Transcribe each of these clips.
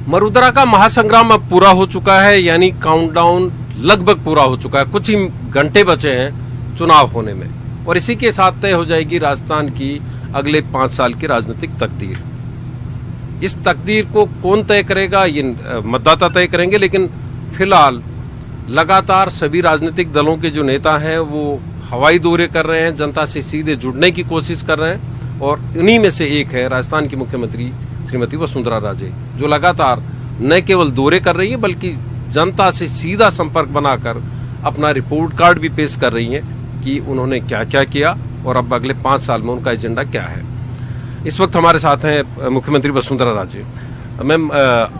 मरुधरा का महासंग्राम अब पूरा हो चुका है, यानी काउंटडाउन लगभग पूरा हो चुका है। कुछ ही घंटे बचे हैं चुनाव होने में और इसी के साथ तय हो जाएगी राजस्थान की अगले 5 साल की राजनीतिक तकदीर। इस तकदीर को कौन तय करेगा, ये मतदाता तय करेंगे, लेकिन फिलहाल लगातार सभी राजनीतिक दलों के जो नेता हैं वो हवाई दौरे कर रहे हैं, जनता से सीधे जुड़ने की कोशिश कर रहे हैं और इन्हीं में से एक है राजस्थान की मुख्यमंत्री श्रीमती वसुंधरा राजे, जो लगातार न केवल दौरे कर रही है बल्कि जनता से सीधा संपर्क बनाकर अपना रिपोर्ट कार्ड भी पेश कर रही हैं कि उन्होंने क्या क्या किया और अब अगले 5 साल में उनका एजेंडा क्या है। इस वक्त हमारे साथ हैं मुख्यमंत्री वसुंधरा राजे। मैम,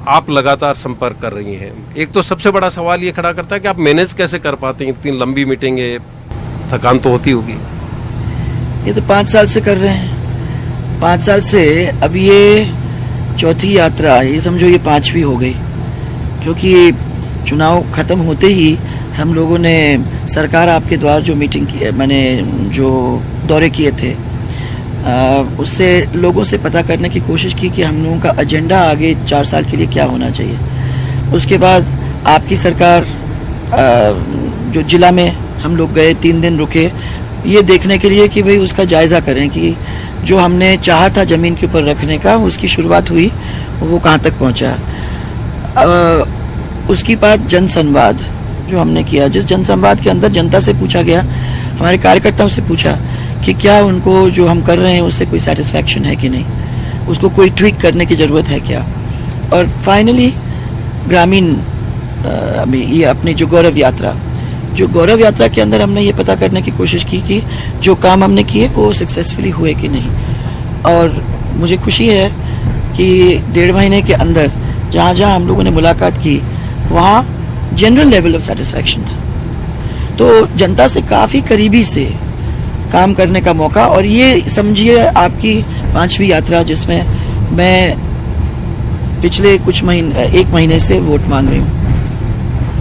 आप लगातार संपर्क कर रही हैं, एक तो सबसे बड़ा सवाल ये खड़ा करता है कि आप मैनेज कैसे कर पाते हैं इतनी लंबी मीटिंग, थकान तो होती होगी। ये तो 5 साल से कर रहे हैं, 5 साल से अब ये चौथी यात्रा, ये समझो ये 5वीं हो गई, क्योंकि चुनाव खत्म होते ही हम लोगों ने सरकार आपके द्वार जो मीटिंग की, मैंने जो दौरे किए थे, उससे लोगों से पता करने की कोशिश की कि हम लोगों का एजेंडा आगे 4 साल के लिए क्या होना चाहिए। उसके बाद आपकी सरकार जो जिला में हम लोग गए, 3 दिन रुके ये देखने के लिए कि भाई उसका जायज़ा करें कि जो हमने चाहा था ज़मीन के ऊपर रखने का, उसकी शुरुआत हुई, वो कहाँ तक पहुँचा। उसकी बाद जनसंवाद जो हमने किया, जिस जनसंवाद के अंदर जनता से पूछा गया, हमारे कार्यकर्ताओं से पूछा कि क्या उनको जो हम कर रहे हैं उससे कोई सेटिस्फैक्शन है कि नहीं, उसको कोई ट्विक करने की ज़रूरत है क्या। और फाइनली ग्रामीण ये अपनी जो गौरव यात्रा के अंदर हमने ये पता करने की कोशिश की कि जो काम हमने किए वो सक्सेसफुली हुए कि नहीं। और मुझे खुशी है कि 1.5 महीने के अंदर जहाँ जहाँ हम लोगों ने मुलाकात की वहाँ जनरल लेवल ऑफ सेटिस्फैक्शन था। तो जनता से काफ़ी करीबी से काम करने का मौका, और ये समझिए आपकी 5वीं यात्रा जिसमें मैं पिछले कुछ महीने 1 महीने से वोट मांग रही हूँ।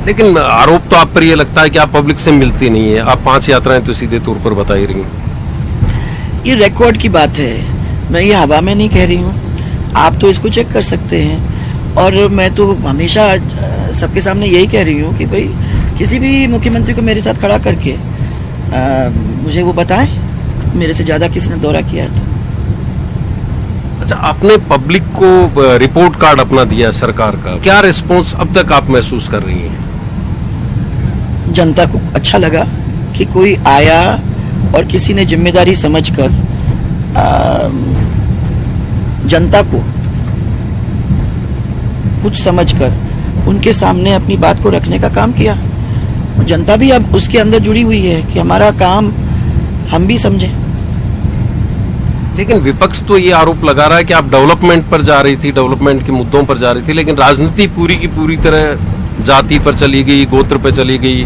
लेकिन आरोप तो आप पर यह लगता है कि आप पब्लिक से मिलती नहीं है, आप 5 यात्राएं तो सीधे तौर पर बता ही रही हैं। ये रिकॉर्ड की बात है, मैं ये हवा में नहीं कह रही हूँ, आप तो इसको चेक कर सकते हैं। और मैं तो हमेशा सबके सामने यही कह रही हूँ कि भाई किसी भी मुख्यमंत्री को मेरे साथ खड़ा करके मुझे वो बताएं मेरे से ज़्यादा किसी ने दौरा किया है तो। अच्छा, आपने पब्लिक को रिपोर्ट कार्ड अपना दिया सरकार का, क्या रिस्पॉन्स अब तक आप महसूस कर रही हैं? जनता को अच्छा लगा कि कोई आया और किसी ने जिम्मेदारी समझकर जनता को कुछ समझकर उनके सामने अपनी बात को रखने का काम किया। जनता भी अब उसके अंदर जुड़ी हुई है कि हमारा काम हम भी समझें। लेकिन विपक्ष तो ये आरोप लगा रहा है कि आप डेवलपमेंट पर जा रही थी, डेवलपमेंट के मुद्दों पर जा रही थी, लेकिन राजनीति पूरी की पूरी तरह जाति पर चली गई, गोत्र पर चली गई।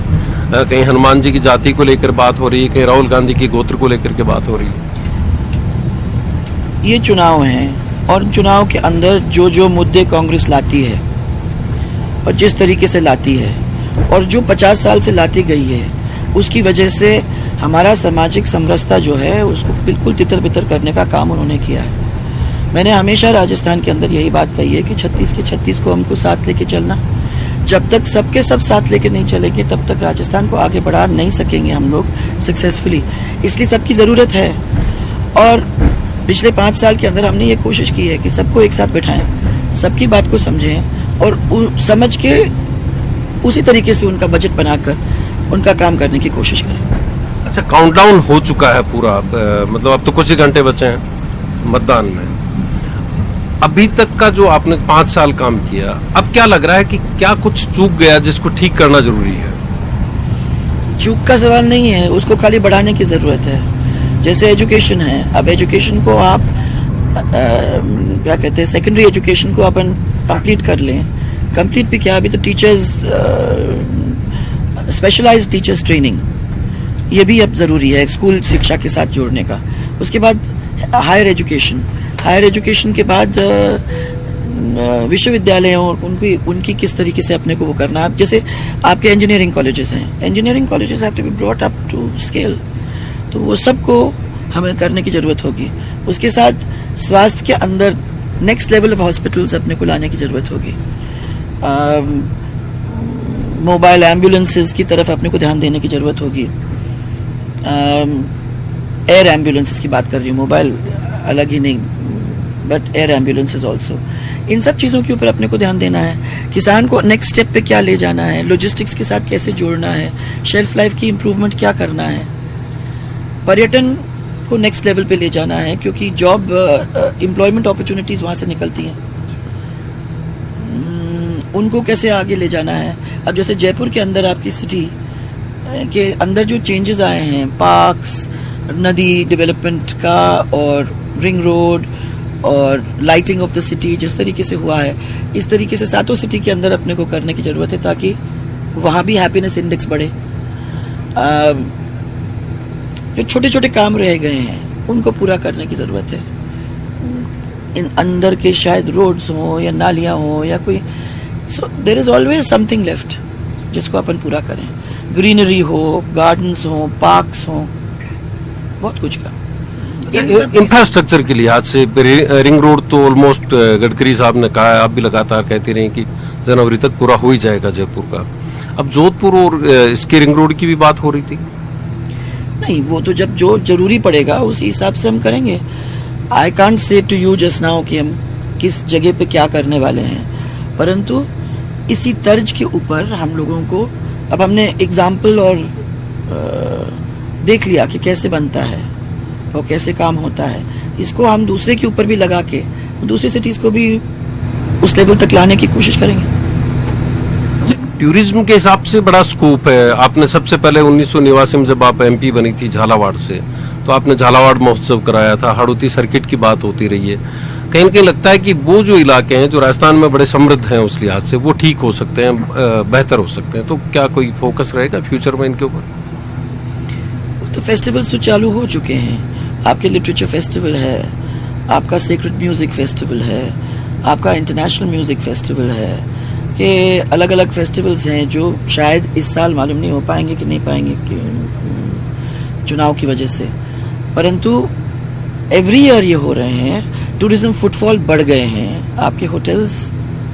कहीं हनुमान जी की जाति को लेकर बात हो रही है, कहीं राहुल गांधी की गोत्र को लेकर के बात हो रही है। ये चुनाव है और चुनाव के अंदर जो जो मुद्दे कांग्रेस लाती है और जिस तरीके से लाती है और जो 50 साल से लाती गई है, उसकी वजह से हमारा सामाजिक समरसता जो है उसको बिल्कुल तितर बितर करने का काम उन्होंने किया है। मैंने हमेशा राजस्थान के अंदर यही बात कही है कि 36 के 36 को हमको साथ लेके चलना। जब तक सबके सब साथ लेके नहीं चलेंगे तब तक राजस्थान को आगे बढ़ा नहीं सकेंगे हम लोग सक्सेसफुली। इसलिए सबकी ज़रूरत है और पिछले 5 साल के अंदर हमने ये कोशिश की है कि सबको एक साथ बिठाएं, सबकी बात को समझें और समझ के उसी तरीके से उनका बजट बनाकर उनका काम करने की कोशिश करें। अच्छा, काउंटडाउन हो चुका है पूरा, मतलब अब तो कुछ ही घंटे बचे हैं मतदान में। अभी तक का जो आपने 5 साल काम किया, अब क्या लग रहा है कि क्या कुछ चूक गया जिसको ठीक करना जरूरी है? चूक का सवाल नहीं है, उसको खाली बढ़ाने की ज़रूरत है। जैसे एजुकेशन है, अब एजुकेशन को आप क्या कहते हैं, सेकेंडरी एजुकेशन को अपन कंप्लीट कर लें। कंप्लीट भी क्या, अभी तो टीचर्स, स्पेशलाइज्ड टीचर्स ट्रेनिंग, ये भी अब ज़रूरी है स्कूल शिक्षा के साथ जोड़ने का। उसके बाद हायर एजुकेशन के बाद विश्वविद्यालयों और उनकी किस तरीके से अपने को वो करना है। जैसे आपके इंजीनियरिंग कॉलेजेस हैं, engineering colleges have to be brought up to scale, तो वो सबको हमें करने की ज़रूरत होगी। उसके साथ स्वास्थ्य के अंदर नेक्स्ट लेवल ऑफ हॉस्पिटल्स अपने को लाने की ज़रूरत होगी। मोबाइल एम्बुलेंसेस की तरफ अपने को ध्यान देने की ज़रूरत होगी। एयर एम्बुलेंसेस की बात कर रही हूँ, मोबाइल अलग ही नहीं, बट एयर एम्बुलेंसेस ऑल्सो। इन सब चीज़ों के ऊपर अपने को ध्यान देना है। किसान को नेक्स्ट स्टेप पे क्या ले जाना है, लॉजिस्टिक्स के साथ कैसे जोड़ना है, शेल्फ लाइफ की इम्प्रूवमेंट क्या करना है, पर्यटन को नेक्स्ट लेवल पे ले जाना है, क्योंकि जॉब एम्प्लॉयमेंट अपॉर्चुनिटीज़ वहाँ से निकलती हैं, उनको कैसे आगे ले जाना है। अब जैसे जयपुर के अंदर आपकी सिटी के अंदर जो चेंजेस आए हैं, पार्क्स, नदी डेवलपमेंट का और रिंग रोड और लाइटिंग ऑफ द सिटी जिस तरीके से हुआ है, इस तरीके से सातों सिटी के अंदर अपने को करने की ज़रूरत है, ताकि वहाँ भी हैप्पीनेस इंडेक्स बढ़े। जो छोटे छोटे काम रह गए हैं उनको पूरा करने की ज़रूरत है। इन अंदर के शायद रोड्स हों या नालियाँ हों या कोई, so there is always something left जिसको अपन पूरा करें। ग्रीनरी हो, गार्डन्स हो, पार्क्स हो, बहुत कुछ का। इंफ्रास्ट्रक्चर के लिहाज से रिंग रोड तो ऑलमोस्ट गडकरी साहब ने कहा है, आप भी लगातार कहते रहे कि जनवरी तक पूरा हो ही जाएगा जयपुर का। अब जोधपुर और इसके रिंग रोड की भी बात हो रही थी। नहीं, वो तो जब जो जरूरी पड़ेगा उसी हिसाब से हम करेंगे। I can't say to you just now कि हम किस जगह पे क्या करने वाले हैं, परंतु इसी तर्ज के ऊपर हम लोगों को, अब हमने एग्जाम्पल और देख लिया कि कैसे बनता है और कैसे काम होता है, इसको हम दूसरे के ऊपर भी लगा के दूसरी सिटीज़ को भी उस लेवल तक लाने की कोशिश करेंगे। टूरिज्म के हिसाब से बड़ा स्कोप है। आपने सबसे पहले 1989 में जब आप एमपी बनी थी झालावाड़ से, तो आपने झालावाड़ महोत्सव कराया था, हाड़ौती सर्किट की बात होती रही है। कहीं न कहीं लगता है कि वो जो इलाके हैं जो राजस्थान में बड़े समृद्ध हैं उस लिहाज से, वो ठीक हो सकते हैं, बेहतर हो सकते हैं। तो क्या कोई फोकस रहेगा फ्यूचर में इनके ऊपर? तो फेस्टिवल्स तो चालू हो चुके हैं। आपके लिटरेचर फेस्टिवल है, आपका सेक्रेट म्यूजिक फेस्टिवल है, आपका इंटरनेशनल म्यूजिक फेस्टिवल है, कि अलग अलग फेस्टिवल्स हैं जो शायद इस साल मालूम नहीं हो पाएंगे कि नहीं पाएंगे कि चुनाव की वजह से, परंतु एवरी ईयर ये हो रहे हैं। टूरिज्म फुटफॉल बढ़ गए हैं, आपके होटल्स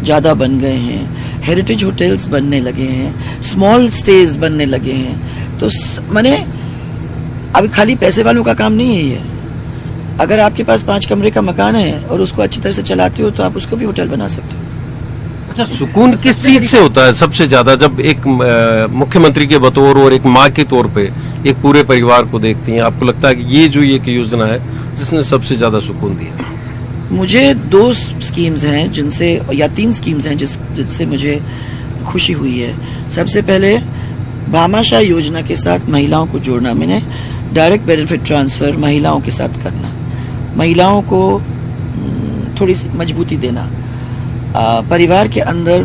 ज़्यादा बन गए हैं, हेरिटेज होटल्स बनने लगे हैं, स्मॉल स्टेज बनने लगे हैं। तो माने अभी खाली पैसे वालों का काम नहीं है ये। अगर आपके पास 5 कमरे का मकान है और उसको अच्छी तरह से चलाते हो तो आप उसको भी होटल बना सकते हो। अच्छा, सुकून किस चीज से होता है सबसे ज्यादा, जब एक मुख्यमंत्री के बतौर और एक माँ के तौर पे एक पूरे परिवार को देखती हैं? आपको लगता है कि ये जो एक योजना है जिसने सबसे ज्यादा सुकून दिया? मुझे 2 स्कीम्स हैं जिनसे, या 3 स्कीम्स हैं जिनसे मुझे खुशी हुई है। सबसे पहले भामाशाह योजना के साथ महिलाओं को जोड़ना, मैंने डायरेक्ट बेनिफिट ट्रांसफ़र महिलाओं के साथ करना, महिलाओं को थोड़ी सी मजबूती देना, परिवार के अंदर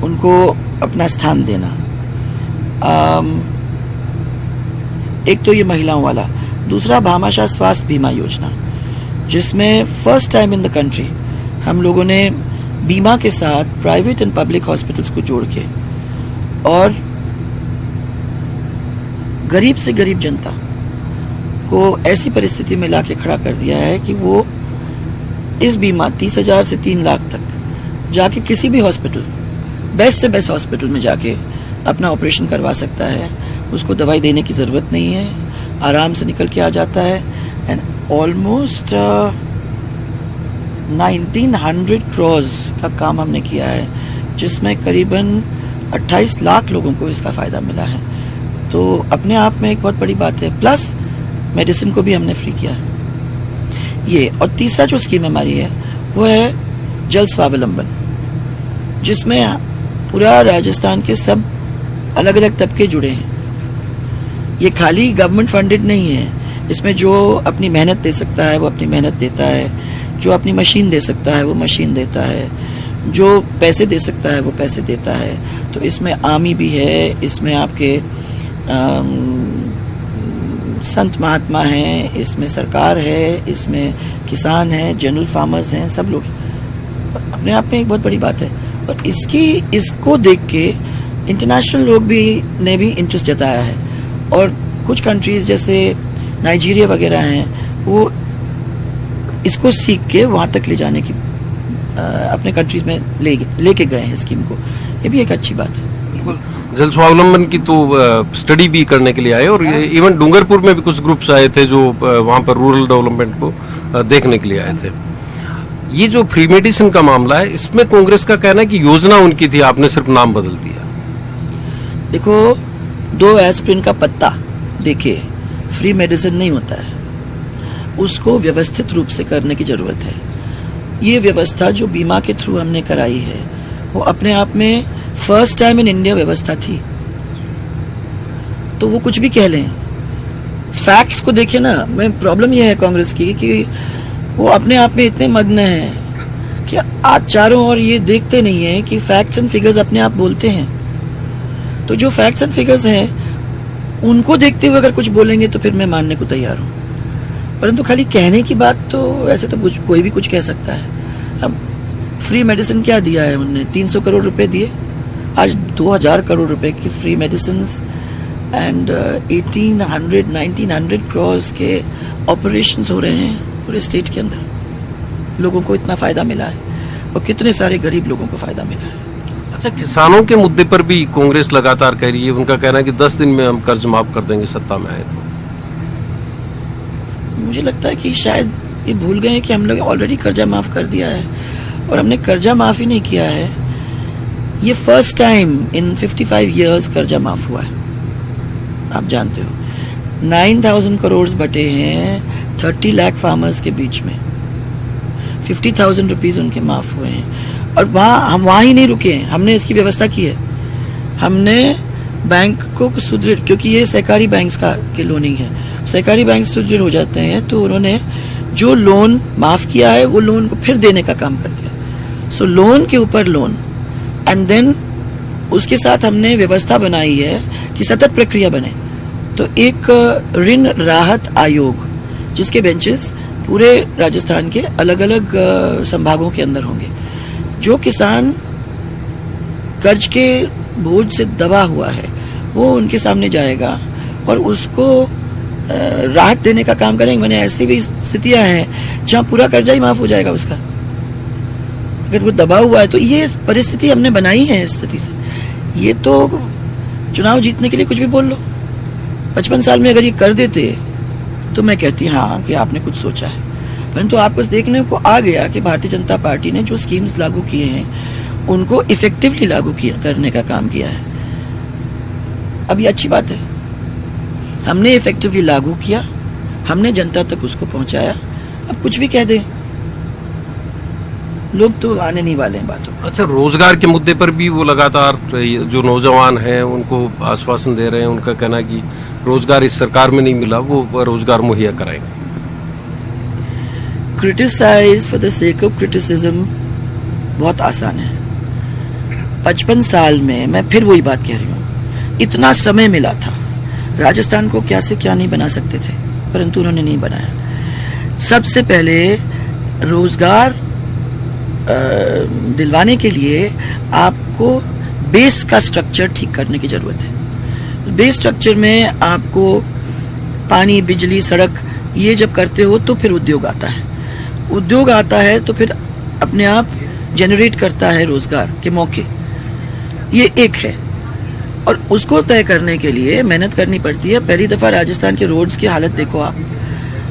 उनको अपना स्थान देना। एक तो ये महिलाओं वाला, दूसरा भामाशाह स्वास्थ्य बीमा योजना, जिसमें first time in the country हम लोगों ने बीमा के साथ प्राइवेट एंड पब्लिक हॉस्पिटल्स को जोड़ के और गरीब से गरीब जनता को ऐसी परिस्थिति में लाके खड़ा कर दिया है कि वो इस बीमा 30,000 से 3 लाख तक जाके किसी भी हॉस्पिटल, बेस्ट से बेस्ट हॉस्पिटल में जाके अपना ऑपरेशन करवा सकता है। उसको दवाई देने की ज़रूरत नहीं है, आराम से निकल के आ जाता है। एंड ऑलमोस्ट 1900 करोड़ का काम हमने किया है, जिसमें करीबन 28 लाख लोगों को इसका फ़ायदा मिला है। तो अपने आप में एक बहुत बड़ी बात है। प्लस मेडिसिन को भी हमने फ्री किया ये। और तीसरा जो स्कीम हमारी है वो है जल स्वावलंबन, जिसमें पूरा राजस्थान के सब अलग अलग तबके जुड़े हैं। ये खाली गवर्नमेंट फंडेड नहीं है, इसमें जो अपनी मेहनत दे सकता है वो अपनी मेहनत देता है, जो अपनी मशीन दे सकता है वो मशीन देता है, जो पैसे दे सकता है वो पैसे देता है। तो इसमें आर्मी भी है, इसमें आपके संत महात्मा हैं, इसमें सरकार है, इसमें किसान हैं, जनरल फार्मर्स हैं, सब लोग। अपने आप में एक बहुत बड़ी बात है। और इसको देख के इंटरनेशनल लोग ने भी इंटरेस्ट जताया है। और कुछ कंट्रीज़ जैसे नाइजीरिया वगैरह हैं, वो इसको सीख के वहां तक ले जाने की अपने कंट्रीज में लेके गए हैं स्कीम को। ये भी एक अच्छी बात है। बिल्कुल, जल स्वावलंबन की तो स्टडी भी करने के लिए आए और इवन डूंगरपुर में भी कुछ ग्रुप्स आए थे जो वहां पर रूरल डेवलपमेंट को देखने के लिए आए थे। ये जो फ्री मेडिसिन का मामला है, इसमें कांग्रेस का कहना है कि योजना उनकी थी, आपने सिर्फ नाम बदल दिया। देखो, 2 एस्प्रिन का पत्ता देखिए फ्री मेडिसिन नहीं होता है, उसको व्यवस्थित रूप से करने की जरूरत है। ये व्यवस्था जो बीमा के थ्रू हमने कराई है वो अपने आप में फर्स्ट टाइम इन इंडिया व्यवस्था थी। तो वो कुछ भी कह लें, फैक्ट्स को देखिए ना। मैं प्रॉब्लम ये है कांग्रेस की कि वो अपने आप में इतने मग्न हैं कि आज चारों ओर ये देखते नहीं है कि फैक्ट्स एंड फिगर्स अपने आप बोलते हैं। तो जो फैक्ट्स एंड फिगर्स हैं उनको देखते हुए अगर कुछ बोलेंगे तो फिर मैं मानने को तैयार हूँ, परंतु खाली कहने की बात तो ऐसे तो कोई भी कुछ कह सकता है। अब फ्री मेडिसिन क्या दिया है उन्होंने? 300 करोड़ रुपए दिए, आज 2000 करोड़ रुपए की फ्री मेडिसिन एंड 1800-1900 करोड़ के ऑपरेशंस हो रहे हैं पूरे स्टेट के अंदर। लोगों को इतना फायदा मिला है और कितने सारे गरीब लोगों को फायदा मिला है। अच्छा, किसानों के मुद्दे पर भी कांग्रेस लगातार कह रही है, उनका कहना है कि 10 दिन में हम कर्ज माफ कर देंगे सत्ता में आए तो। मुझे लगता है कि शायद ये भूल गए हैं कि हम लोग ऑलरेडी कर्जा माफ कर दिया है, और हमने कर्जा माफ ही नहीं किया है। ये फर्स्ट टाइम इन 55 इयर्स कर्जा माफ हुआ है। आप जानते हो 9000 करोड़ बटे हैं 30 लाख फार्मर्स के बीच में, 50,000 रुपीज उनके माफ हुए हैं। और हम वहाँ ही नहीं रुके हैं, हमने इसकी व्यवस्था की है। हमने बैंक को सुदृढ़, क्योंकि ये सहकारी बैंक्स के लोनिंग है, सहकारी बैंक सुदृढ़ हो जाते हैं, तो उन्होंने जो लोन माफ किया है वो लोन को फिर देने का काम कर दिया। सो लोन के ऊपर लोन, एंड देन उसके साथ हमने व्यवस्था बनाई है कि सतत प्रक्रिया बने। तो एक ऋण राहत आयोग जिसके बेंचेस पूरे राजस्थान के अलग अलग संभागों के अंदर होंगे। जो किसान कर्ज के बोझ से दबा हुआ है वो उनके सामने जाएगा और उसको राहत देने का काम करेंगे। मैंने ऐसी भी स्थितियां हैं जहां पूरा कर्जा ही माफ हो जाएगा उसका, अगर वो दबा हुआ है। तो ये परिस्थिति हमने बनाई है इस स्थिति से। ये तो चुनाव जीतने के लिए कुछ भी बोल लो। 55 साल में अगर ये कर देते तो मैं कहती हाँ कि आपने कुछ सोचा है, परंतु आपको देखने को आ गया कि भारतीय जनता पार्टी ने जो स्कीम्स लागू किए हैं उनको इफेक्टिवली लागू करने का काम किया है। अब ये अच्छी बात है, हमने इफेक्टिवली लागू किया, हमने जनता तक उसको पहुंचाया। अब कुछ भी कह दें, लोग तो आने नहीं वाले हैं बातों। अच्छा, रोजगार के मुद्दे पर भी वो लगातार जो नौजवान हैं उनको आश्वासन दे रहे हैं। उनका कहना है कि रोजगार इस सरकार में नहीं मिला, वो रोजगार मुहैया कराएंगे। Criticise for the sake of criticism बहुत आसान है। 55 साल में मैं फिर वही बात कह रही हूँ, इतना समय मिला था, राजस्थान को क्या से क्या नहीं बना सकते थे, परंतु उन्होंने नहीं बनाया। सबसे पहले रोजगार दिलवाने के लिए आपको बेस का स्ट्रक्चर ठीक करने की जरूरत है। बेस स्ट्रक्चर में आपको पानी, बिजली, सड़क ये जब करते हो तो फिर उद्योग आता है। उद्योग आता है तो फिर अपने आप जनरेट करता है रोजगार के मौके। ये एक है, और उसको तय करने के लिए मेहनत करनी पड़ती है। पहली दफा राजस्थान के रोड्स की हालत देखो आप,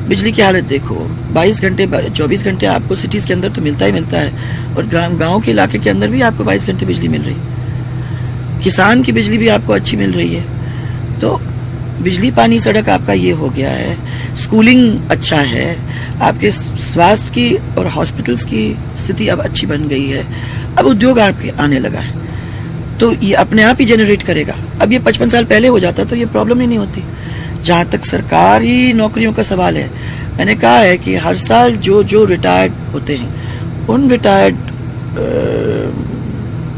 बिजली की हालत देखो। 22 घंटे 24 घंटे आपको सिटीज के अंदर तो मिलता ही मिलता है, और गांव के इलाके के अंदर भी आपको 22 घंटे बिजली मिल रही है। किसान की बिजली भी आपको अच्छी मिल रही है। तो बिजली, पानी, सड़क आपका ये हो गया है। स्कूलिंग अच्छा है, आपके स्वास्थ्य की और हॉस्पिटल्स की स्थिति अब अच्छी बन गई है। अब उद्योग आपके आने लगा है, तो ये अपने आप ही जनरेट करेगा। अब ये 55 साल पहले हो जाता तो ये प्रॉब्लम ही नहीं होती। जहाँ तक सरकारी नौकरियों का सवाल है, मैंने कहा है कि हर साल जो रिटायर्ड होते हैं उन रिटायर्ड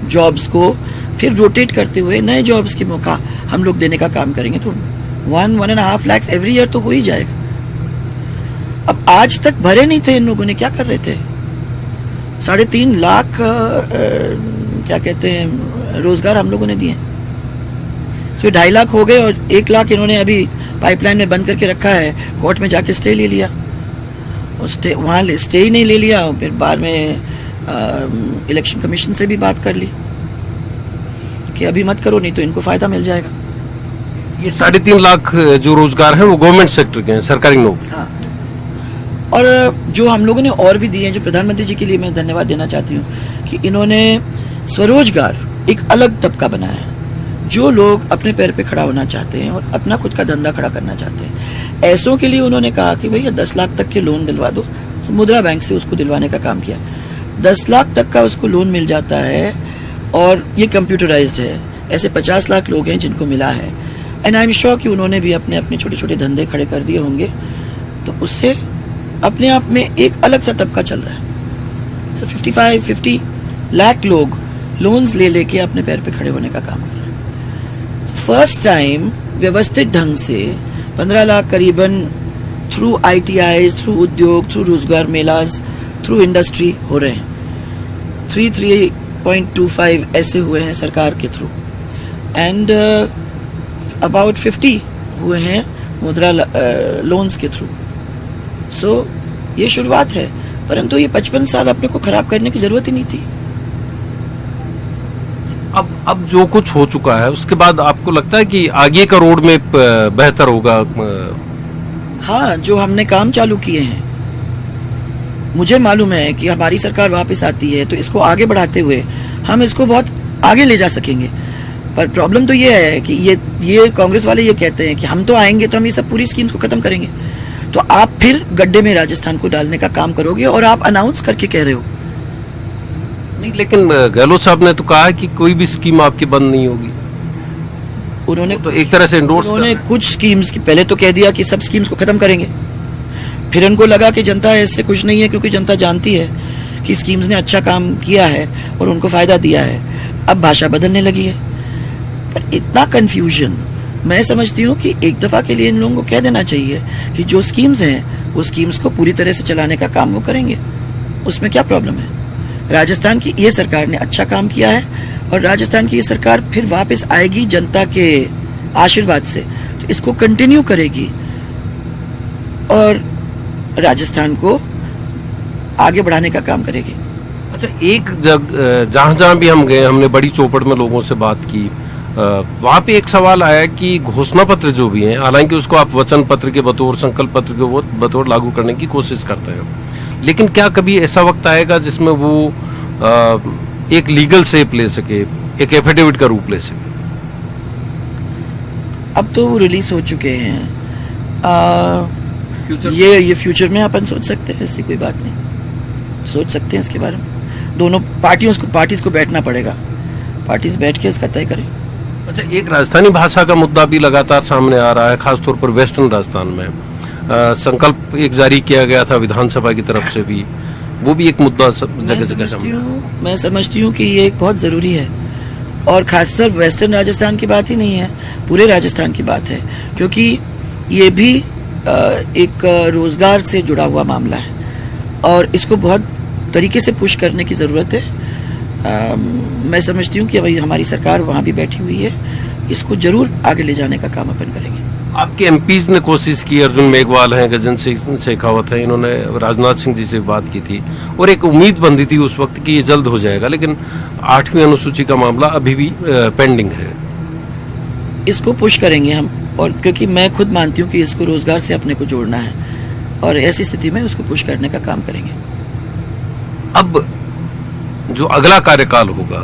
जॉब्स को फिर रोटेट करते हुए नए जॉब्स के मौका हम लोग देने का काम करेंगे। तो 1.5 लाख एवरी ईयर तो हो ही जाएगा। अब आज तक भरे नहीं थे इन लोगों ने, क्या कर रहे थे? 3.5 लाख क्या कहते हैं रोजगार हम लोगों ने दिए, फिर 2.5 लाख हो गए, और 1 लाख इन्होंने अभी पाइपलाइन में बंद करके रखा है, कोर्ट में जाके स्टे ले लिया। वहाँ स्टे ही नहीं ले लिया, फिर बाद में इलेक्शन कमीशन से भी बात कर ली कि अभी मत करो, नहीं तो इनको फायदा मिल जाएगा। ये 3.5 लाख जो रोजगार हैं वो गवर्नमेंट सेक्टर के हैं, सरकारी नौकरी। हाँ, और जो हम लोगों ने और भी दिए हैं, जो प्रधानमंत्री जी के लिए मैं धन्यवाद देना चाहती हूँ कि इन्होंने स्वरोजगार एक अलग तबका बनाया है। जो लोग अपने पैर पे खड़ा होना चाहते हैं और अपना खुद का धंधा खड़ा करना चाहते हैं, ऐसों के लिए उन्होंने कहा कि भैया 10 लाख तक के लोन दिलवा दो। तो मुद्रा बैंक से उसको दिलवाने का काम किया, 10 लाख तक का उसको लोन मिल जाता है और ये कंप्यूटराइज्ड है। ऐसे 50 लाख लोग हैं जिनको मिला है, एंड आई एम श्योर कि उन्होंने भी अपने अपने छोटे छोटे धंधे खड़े कर दिए होंगे, तो उससे अपने आप में एक अलग सा तबका चल रहा है। तो 50 लाख लोग लोन्स ले लेके अपने पैर पे खड़े होने का काम कर रहे हैं। फर्स्ट टाइम व्यवस्थित ढंग से 15 लाख करीबन थ्रू ITIs, थ्रू उद्योग, थ्रू रोजगार मेलाज, थ्रू इंडस्ट्री हो रहे हैं। 3.25 ऐसे हुए हैं सरकार के थ्रू, एंड अबाउट 50 हुए हैं मुद्रा लोन्स के थ्रू। सो ये शुरुआत है, परंतु ये 55 साल अपने को खराब करने की जरूरत ही नहीं थी। अब जो कुछ हो चुका है उसके बाद आपको लगता है कि आगे का रोड मैप बेहतर होगा? हाँ, जो हमने काम चालू किए हैं, मुझे मालूम है कि हमारी सरकार वापस आती है तो इसको आगे बढ़ाते हुए हम इसको बहुत आगे ले जा सकेंगे। पर प्रॉब्लम तो ये है कि ये कांग्रेस वाले ये कहते हैं कि हम तो आएंगे तो हम ये सब पूरी स्कीम्स को खत्म करेंगे, तो आप फिर गड्ढे में राजस्थान को डालने का काम करोगे और आप अनाउंस करके कह रहे हो। नहीं, लेकिन गहलोत साहब ने तो कहा है कि कोई भी स्कीम आपकी बंद नहीं होगी। उन्होंने तो एक तरह से इंडोर्स उन्होंने कुछ स्कीम्स की पहले तो कह दिया कि सब स्कीम्स को खत्म करेंगे, फिर उनको लगा कि जनता इससे खुश नहीं है क्योंकि जनता जानती है कि स्कीम्स ने अच्छा काम किया है और उनको फायदा दिया है, अब भाषा बदलने लगी है। पर इतना कंफ्यूजन, मैं समझती हूँ कि एक दफा के लिए इन लोगों को कह देना चाहिए कि जो स्कीम्स हैं वो स्कीम्स को पूरी तरह से चलाने का काम वो करेंगे, उसमें क्या प्रॉब्लम है। राजस्थान की ये सरकार ने अच्छा काम किया है और राजस्थान की ये सरकार फिर वापस आएगी जनता के आशीर्वाद से, तो इसको कंटिन्यू करेगी और राजस्थान को आगे बढ़ाने का काम करेगी। अच्छा, एक जहां जहां भी हम गए, हमने बड़ी चौपड़ में लोगों से बात की, वहां पे एक सवाल आया कि घोषणा पत्र जो भी हैं, हालांकि उसको आप वचन पत्र के बतौर, संकल्प पत्र के बतौर लागू करने की कोशिश करते हैं, लेकिन क्या कभी ऐसा वक्त आएगा जिसमें वो एक लीगल शेप ले सके, एक एफिडेविट का रूप ले सके? अब तो वो रिलीज हो चुके हैं, ये फ्यूचर में अपन सोच सकते हैं, ऐसी कोई बात नहीं, सोच सकते हैं इसके बारे में। दोनों पार्टीज को बैठना पड़ेगा, पार्टीज बैठ के इसका तय करें। अच्छा, एक राजस्थानी भाषा का मुद्दा भी लगातार सामने आ रहा है, खासतौर पर वेस्टर्न राजस्थान में। संकल्प एक जारी किया गया था विधानसभा की तरफ से भी, वो भी एक मुद्दा जगह जगह सामने। मैं समझती हूँ कि ये एक बहुत जरूरी है, और खासकर वेस्टर्न राजस्थान की बात ही नहीं है, पूरे राजस्थान की बात है, क्योंकि ये भी एक रोजगार से जुड़ा हुआ मामला है और इसको बहुत तरीके से पुश करने की जरूरत है। मैं समझती हूँ कि अभी हमारी सरकार वहाँ भी बैठी हुई है, इसको जरूर आगे ले जाने का काम अपन करेंगे। आपके एमपीज ने कोशिश की, अर्जुन मेघवाल हैं, गजन सिंह शेखावत हैं, इन्होंने राजनाथ सिंह जी से बात की थी और एक उम्मीद बंधी थी उस वक्त कि ये जल्द हो जाएगा, लेकिन 8वीं अनुसूची का मामला अभी भी पेंडिंग है। इसको पुश करेंगे हम, और क्योंकि मैं खुद मानती हूँ कि इसको रोजगार से अपने को जोड़ना है और ऐसी स्थिति में उसको पुश करने का काम करेंगे। अब जो अगला कार्यकाल होगा,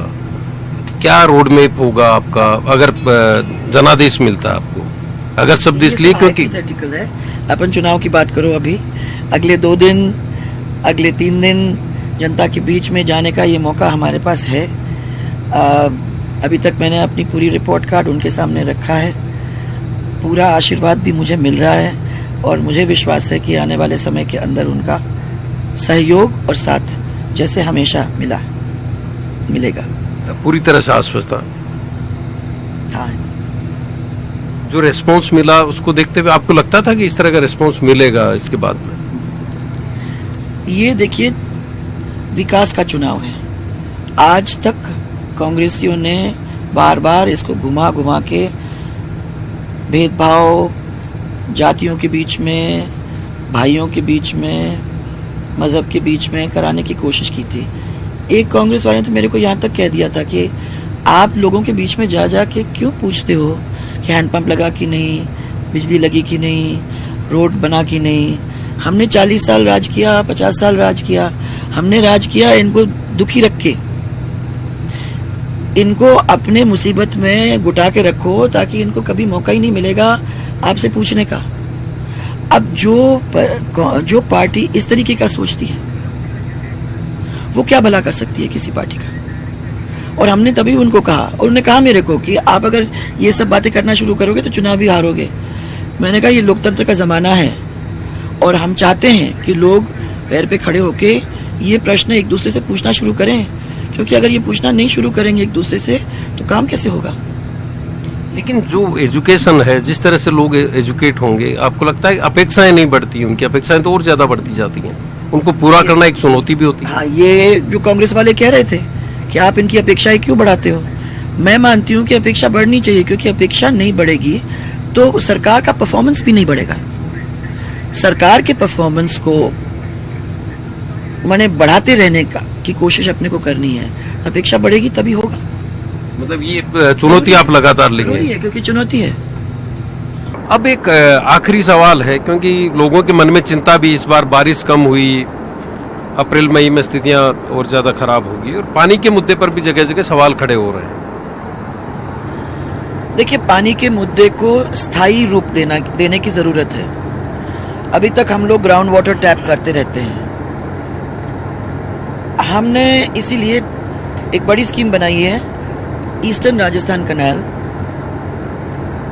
क्या रोड मैप होगा आपका, अगर जनादेश मिलता है आपको? अगर शब्द इसलिए क्योंकि है, अपन चुनाव की बात करो, अभी अगले 2 दिन, अगले 3 दिन जनता के बीच में जाने का ये मौका हमारे पास है। अभी तक मैंने अपनी पूरी रिपोर्ट कार्ड उनके सामने रखा है, पूरा आशीर्वाद भी मुझे मिल रहा है और मुझे विश्वास है कि आने वाले समय के अंदर उनका सहयोग और साथ जैसे हमेशा मिलेगा। पूरी तरह से आश्वस्त? हाँ, जो रिस्पांस मिला उसको देखते हुए आपको लगता था कि इस तरह का रिस्पांस मिलेगा इसके बाद में? ये देखिए, विकास का चुनाव है। आज तक कांग्रेसियों ने बार बार इसको घुमा घुमा के भेदभाव, जातियों के बीच में, भाइयों के बीच में, मज़हब के बीच में कराने की कोशिश की थी। एक कांग्रेस वाले ने तो मेरे को यहाँ तक कह दिया था कि आप लोगों के बीच में जा जा के क्यों पूछते हो कि हैंडपंप लगा कि नहीं, बिजली लगी कि नहीं, रोड बना कि नहीं। हमने 40 साल राज किया, 50 साल राज किया, हमने राज किया इनको दुखी रख के। इनको अपने मुसीबत में गुटा के रखो ताकि इनको कभी मौका ही नहीं मिलेगा आपसे पूछने का। अब जो पार्टी इस तरीके का सोचती है वो क्या भला कर सकती है किसी पार्टी का। और हमने तभी उनको कहा, और उन्होंने कहा मेरे को कि आप अगर ये सब बातें करना शुरू करोगे तो चुनाव भी हारोगे। मैंने कहा ये लोकतंत्र का ज़माना है और हम चाहते हैं कि लोग पैर पे खड़े होके ये प्रश्न एक दूसरे से पूछना शुरू करें, क्योंकि अगर ये पूछना नहीं शुरू करेंगे एक दूसरे से तो काम कैसे होगा। लेकिन जो एजुकेशन है, जिस तरह से लोग एजुकेट होंगे, आपको लगता है अपेक्षाएं नहीं बढ़ती, उनकी अपेक्षाएं तो और ज्यादा बढ़ती जाती हैं, उनको पूरा करना एक चुनौती भी होती है। हाँ, ये जो कांग्रेस वाले कह रहे थे कि आप इनकी अपेक्षाएं क्यों बढ़ाते हो, मैं मानती हूँ कि अपेक्षा बढ़नी चाहिए, क्योंकि अपेक्षा नहीं बढ़ेगी तो सरकार का परफॉर्मेंस भी नहीं बढ़ेगा। सरकार के परफॉर्मेंस को मैंने बढ़ाते रहने की कोशिश अपने को करनी है, अपेक्षा बढ़ेगी तभी होगा। मतलब ये चुनौती आप लगातार लेंगे? है, क्योंकि चुनौती है। अब एक आखिरी सवाल है, क्योंकि लोगों के मन में चिंता भी, इस बार बारिश कम हुई, अप्रैल मई में स्थितियां और ज्यादा खराब होगी, और पानी के मुद्दे पर भी जगह जगह सवाल खड़े हो रहे हैं। देखिए, पानी के मुद्दे को स्थायी रूप देने की जरूरत है। अभी तक हम लोग ग्राउंड वाटर टैप करते रहते हैं। हमने इसीलिए एक बड़ी स्कीम बनाई है, ईस्टर्न राजस्थान कैनाल,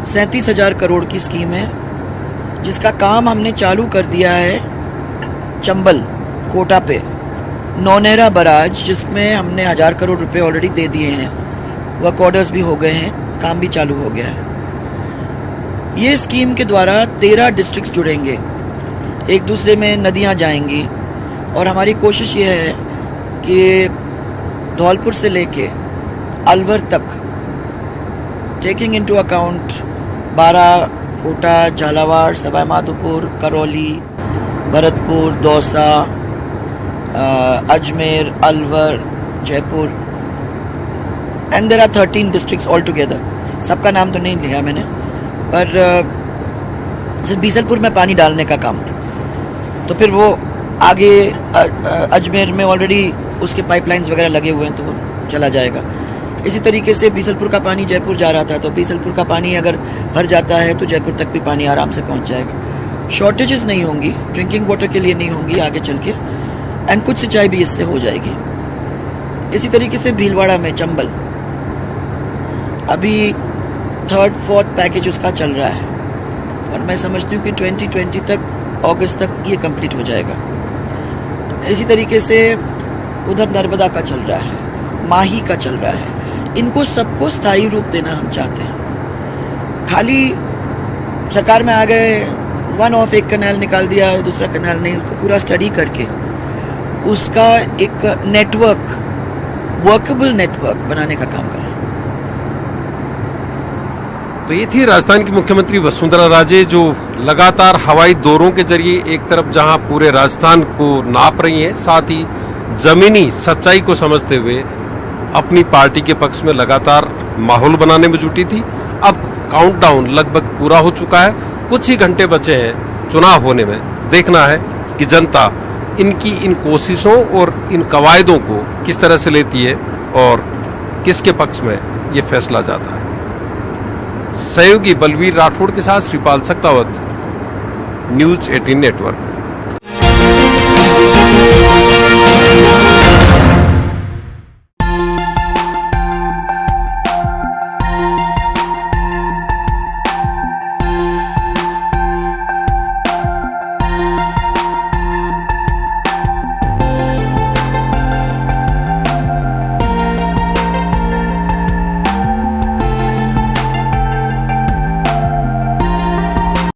37,000 करोड़ की स्कीम है, जिसका काम हमने चालू कर दिया है चंबल कोटा पे, नौनेरा बराज, जिसमें हमने 1000 करोड़ रुपए ऑलरेडी दे दिए हैं, वर्क ऑर्डर्स भी हो गए हैं, काम भी चालू हो गया है। ये स्कीम के द्वारा 13 डिस्ट्रिक्ट्स जुड़ेंगे, एक दूसरे में नदियां जाएंगी, और हमारी कोशिश ये है कि धौलपुर से लेके अलवर तक, taking into account Baran, Kota, Jhalawar, Sawai Madhopur, Karauli, Bharatpur, Dausa, Ajmer, Alwar, Jaipur, and there are 13 districts all together. सबका नाम तो नहीं लिया मैंने, पर बीसलपुर में पानी डालने का काम, तो फिर वो आगे अजमेर में ऑलरेडी उसके पाइपलाइंस वगैरह लगे हुए हैं, तो वो चला जाएगा। इसी तरीके से बीसलपुर का पानी जयपुर जा रहा था, तो बीसलपुर का पानी अगर भर जाता है तो जयपुर तक भी पानी आराम से पहुंच जाएगा। शॉर्टेजेस नहीं होंगी, ड्रिंकिंग वाटर के लिए नहीं होंगी आगे चल के, एंड कुछ सिंचाई भी इससे हो जाएगी। इसी तरीके से भीलवाड़ा में चंबल, अभी 3rd 4th पैकेज उसका चल रहा है, और मैं समझती हूँ कि 2020 तक, अगस्त तक ये कंप्लीट हो जाएगा। इसी तरीके से उधर नर्मदा का चल रहा है, माही का चल रहा है। इनको सबको स्थायी रूप देना हम चाहते हैं। खाली सरकार में आ गए, वन ऑफ एक कैनाल निकाल दिया, दूसरा कैनाल नहीं, उसको पूरा स्टडी करके उसका एक नेटवर्क, वर्केबल नेटवर्क बनाने का काम कर रहे हैं। तो ये थी राजस्थान की मुख्यमंत्री वसुंधरा राजे, जो लगातार हवाई दौरों के जरिए एक तरफ जहां पूरे राजस्थान को नाप रही हैं, साथ ही जमीनी सच्चाई को समझते हुए अपनी पार्टी के पक्ष में लगातार माहौल बनाने में जुटी थी। अब काउंटडाउन लगभग पूरा हो चुका है, कुछ ही घंटे बचे हैं चुनाव होने में। देखना है कि जनता इनकी इन कोशिशों और इन कवायदों को किस तरह से लेती है और किसके पक्ष में ये फैसला जाता है। सहयोगी बलवीर राठौड़ के साथ श्रीपाल सक्तावत, न्यूज 18 नेटवर्क।